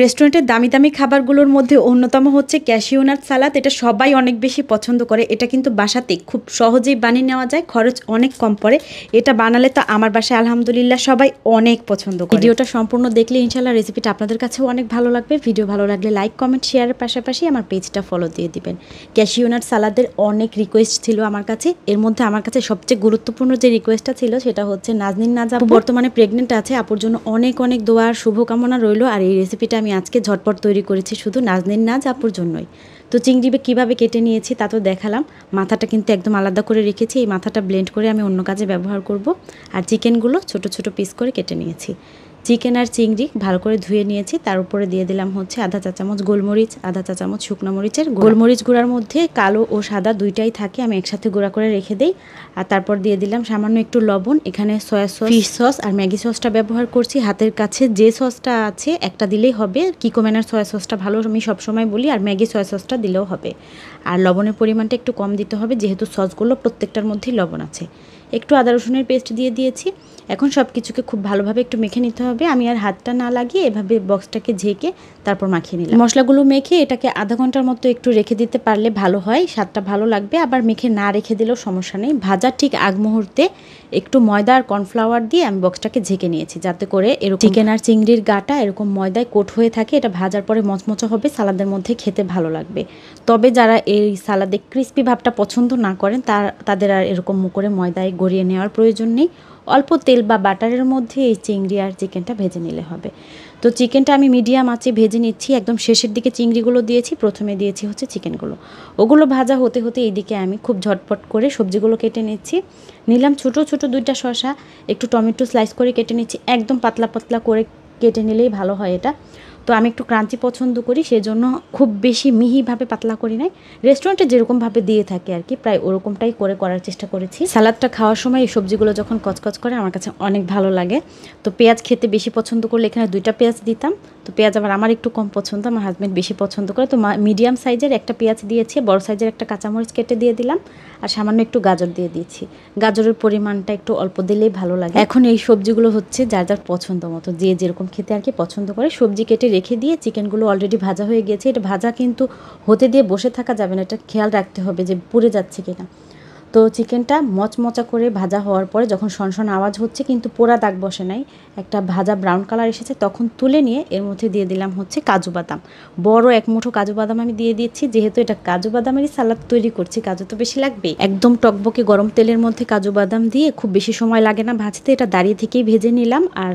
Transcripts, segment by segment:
রেস্টুরেন্টের দামি দামি খাবারগুলোর মধ্যে অন্যতম হচ্ছে ক্যাশিউ নাট সালাদ। এটা সবাই অনেক বেশি পছন্দ করে। এটা কিন্তু বাসাতে খুব সহজেই বানিয়ে নেওয়া যায়, খরচ অনেক কম পড়ে। এটা বানালে তো আমার বাসায় আলহামদুলিল্লাহ সবাই অনেক পছন্দ করে। ভিডিওটা সম্পূর্ণ দেখলে ইনশাল্লাহ রেসিপিটা আপনাদের কাছেও অনেক ভালো লাগবে। ভিডিও ভালো লাগলে লাইক, কমেন্ট, শেয়ারের পাশাপাশি আমার পেজটা ফলো দিয়ে দিবেন। ক্যাশিউ নাট সালাদের অনেক রিকোয়েস্ট ছিল আমার কাছে। এর মধ্যে আমার কাছে সবচেয়ে গুরুত্বপূর্ণ যে রিকোয়েস্টটা ছিল সেটা হচ্ছে নাজনীন নাজা বর্তমানে প্রেগনেন্ট আছে। আপুর জন্য অনেক অনেক দোয়ার শুভকামনা রইল। আর এই রেসিপিটা আমি আজকে ঝটপট তৈরি করেছি শুধু নাজনীন নাজ আপুর জন্যই। তো চিংড়ি কীভাবে কেটে নিয়েছি তা তো দেখালাম। মাথাটা কিন্তু একদম আলাদা করে রেখেছি। এই মাথাটা ব্লেন্ড করে আমি অন্য কাজে ব্যবহার করব। আর চিকেনগুলো ছোট ছোট পিস করে কেটে নিয়েছি। চিকেন আর চিংড়ি ভালো করে ধুয়ে নিয়েছি। তার উপরে দিয়ে দিলাম হচ্ছে আধা চা চামচ গোলমরিচ, আধা চা চামচ শুকনো মরিচের। গোলমরিচ গুঁড়ার মধ্যে কালো ও সাদা দুইটাই থাকে, আমি একসাথে গুঁড়া করে রেখে দিই। আর তারপর দিয়ে দিলাম সামান্য একটু লবণ। এখানে সয়া সস, ফিশ সস আর ম্যাগি সসটা ব্যবহার করছি। হাতের কাছে যে সসটা আছে একটা দিলেই হবে। কিকোম্যানের সয়া সসটা ভালো, আমি সবসময় বলি। আর ম্যাগি সয়া সসটা দিলেও হবে। আর লবণের পরিমাণটা একটু কম দিতে হবে, যেহেতু সসগুলো প্রত্যেকটার মধ্যেই লবণ আছে। একটু আদা রসুনের পেস্ট দিয়ে দিয়েছি। এখন সব কিছুকে খুব ভালোভাবে একটু মেখে নিতে হবে। আমি আর হাতটা না লাগিয়ে এভাবে বক্সটাকে ঝেঁকে তারপর মাখিয়ে নিলাম। মশলাগুলো মেখে এটাকে আধা ঘন্টার মতো একটু রেখে দিতে পারলে ভালো হয়, স্বাদটা ভালো লাগবে। আবার মেখে না রেখে দিলেও সমস্যা নেই। ভাজার ঠিক আগ মুহূর্তে একটু ময়দা আর কর্নফ্লাওয়ার দিয়ে আমি বক্সটাকে ঝেঁকে নিয়েছি, যাতে করে এরকম চিকেন আর চিংড়ির গাটা এরকম ময়দায় কোট হয়ে থাকে। এটা ভাজার পরে মচমচা হবে, সালাদের মধ্যে খেতে ভালো লাগবে। তবে যারা এই সালাদে ক্রিস্পি ভাবটা পছন্দ না করেন তাদের আর এরকম করে ময়দায় গড়িয়ে নেওয়ার প্রয়োজন নেই। অল্প তেল বা বাটারের মধ্যে এই চিংড়ি আর চিকেনটা ভেজে নিলে হবে। তো চিকেনটা আমি মিডিয়াম আঁচে ভেজে নিচ্ছি। একদম শেষের দিকে চিংড়িগুলো দিয়েছি, প্রথমে দিয়েছি হচ্ছে চিকেনগুলো। ওগুলো ভাজা হতে হতে এইদিকে আমি খুব ঝটপট করে সবজিগুলো কেটে নিচ্ছি। নিলাম ছোটো ছোটো দুইটা শসা, একটু টমেটো স্লাইস করে কেটে নিচ্ছি। একদম পাতলা পাতলা করে কেটে নিলেই ভালো হয় এটা। তো আমি একটু ক্রাঞ্চি পছন্দ করি, সেজন্য খুব বেশি মিহিভাবে পাতলা করি নাই। রেস্টুরেন্টে যেরকমভাবে দিয়ে থাকে আর কি, প্রায় ওরকমটাই করার চেষ্টা করেছি। সালাদটা খাওয়ার সময় এই সবজিগুলো যখন কচকচ করে আমার কাছে অনেক ভালো লাগে। তো পেঁয়াজ খেতে বেশি পছন্দ করলে এখানে 2টা পেঁয়াজ দিতাম। তো পেঁয়াজ আবার আমার একটু কম পছন্দ, আমার হাজব্যান্ড বেশি পছন্দ করে। তো মিডিয়াম সাইজের একটা পেঁয়াজ দিয়েছি, বড় সাইজের একটা কাঁচামরিচ কেটে দিয়ে দিলাম। আর সামান্য একটু গাজর দিয়ে দিয়েছি। গাজরের পরিমাণটা একটু অল্প দিলেই ভালো লাগে। এখন এই সবজিগুলো হচ্ছে যার যার পছন্দ মতো, যে যেরকম খেতে আর কি পছন্দ করে। সবজি কেটে রেখে দিয়ে চিকেনগুলো অলরেডি ভাজা হয়ে গিয়েছে। এটা ভাজা কিন্তু হতে দিয়ে বসে থাকা যাবে না, এটা খেয়াল রাখতে হবে যে পুড়ে যাচ্ছে কিনা। তো চিকেনটা মচমচা করে ভাজা হওয়ার পরে যখন সনসন আওয়াজ হচ্ছে কিন্তু পোড়া দাগ বসে নাই, একটা ভাজা ব্রাউন কালার এসেছে, তখন তুলে নিয়ে এর মধ্যে দিয়ে দিলাম হচ্ছে কাজু বাদাম। বড় এক মুঠো কাজু বাদাম আমি দিয়ে দিচ্ছি। যেহেতু এটা কাজু বাদামেরই সালাদ তৈরি করছি, কাজু তো বেশি লাগবে। একদম টকবকে গরম তেলের মধ্যে কাজু বাদাম দিয়ে খুব বেশি সময় লাগে না ভাজতে, এটা দাঁড়িয়ে থেকেই ভেজে নিলাম। আর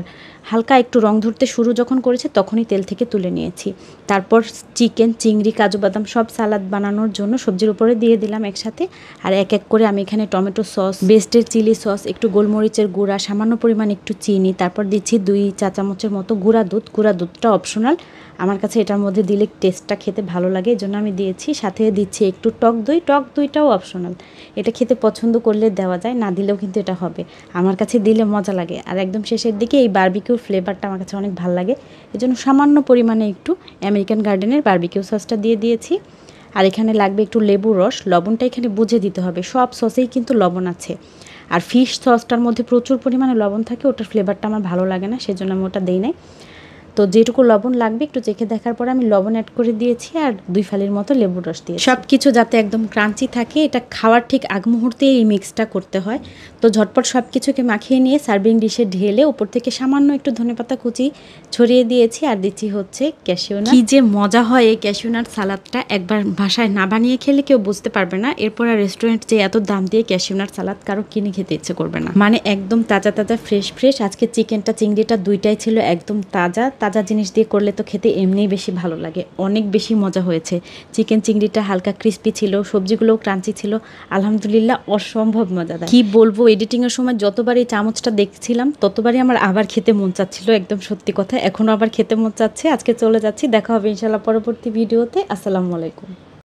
হালকা একটু রং ধরতে শুরু যখন করেছে তখনই তেল থেকে তুলে নিয়েছি। তারপর চিকেন, চিংড়ি, কাজু বাদাম সব সালাদ বানানোর জন্য সবজির উপরে দিয়ে দিলাম একসাথে। আর এক এক করে আমি এখানে টমেটো সস, বেস্টের চিলি সস, একটু গোলমরিচের গুঁড়া, সামান্য পরিমাণ একটু চিনি, তারপর দিচ্ছি 2 চা চামচের মতো গুঁড়া দুধ। গুঁড়া দুধটা অপশনাল, আমার কাছে এটার মধ্যে দিলে টেস্টটা খেতে ভালো লাগে, এই জন্য আমি দিয়েছি। সাথে দিচ্ছি একটু টক দই। টক দইটাও অপশনাল, এটা খেতে পছন্দ করলে দেওয়া যায়, না দিলেও কিন্তু এটা হবে। আমার কাছে দিলে মজা লাগে। আর একদম শেষের দিকে এই বারবিকিউর ফ্লেভারটা আমার কাছে অনেক ভালো লাগে, এজন্য সামান্য পরিমাণে একটু আমেরিকান গার্ডেনের বারবিকিউ সসটা দিয়ে দিয়েছি। আর এখানে লাগবে একটু লেবুর রস। লবণটা এখানে বুঝে দিতে হবে, সব সসেই কিন্তু লবণ আছে। আর ফিশ সসটার মধ্যে প্রচুর পরিমাণে লবণ থাকে, ওটার ফ্লেভারটা আমার ভালো লাগে না, সেজন্য আমি ওটা দিই নাই। তো যেটুকু লবণ লাগবে একটু চেখে দেখার পরে আমি লবণ অ্যাড করে দিয়েছি। আর 2 ফালির মতো লেবুর রস দিয়েছি। সব কিছু যাতে একদম ক্রাঞ্চি থাকে, এটা খাওয়ার ঠিক আগ মুহূর্তে এই মিক্সটা করতে হয়। তো ঝটপট সব কিছুকে মাখিয়ে নিয়ে সার্ভিং ডিশে ঢেলে উপর থেকে সামান্য একটু ধনেপাতা কুচি ছড়িয়ে দিয়েছি। আর দিচ্ছি হচ্ছে ক্যাশিউ নাট। কি যে মজা হয় এই ক্যাশিউ নাট সালাদটা, একবার বাসায় না বানিয়ে খেলে কেউ বুঝতে পারবে না। এরপর আর রেস্টুরেন্ট যে এত দাম দিয়ে ক্যাশিউ নাট সালাদ কারো কিনে খেতে ইচ্ছে করবে না। মানে একদম তাজা তাজা ফ্রেশ ফ্রেশ। আজকে চিকেনটা চিংড়িটা দুইটাই ছিল একদম তাজা তাজা জিনিস দিয়ে করলে তো খেতে এমনিই বেশি ভালো লাগে, অনেক বেশি মজা হয়েছে। চিকেন চিংড়িটা হালকা ক্রিস্পি ছিল, সবজিগুলোও ক্রাঞ্চি ছিল, আলহামদুলিল্লাহ অসম্ভব মজাদার। কি বলবো, এডিটিংয়ের সময় যতবার এই চামচটা দেখছিলাম ততবারই আমার আবার খেতে মন চাচ্ছিল, একদম সত্যি কথা। এখনও আবার খেতে মন চাচ্ছে। আজকে চলে যাচ্ছি, দেখা হবে ইনশাল্লাহ পরবর্তী ভিডিওতে। আসসালামু আলাইকুম।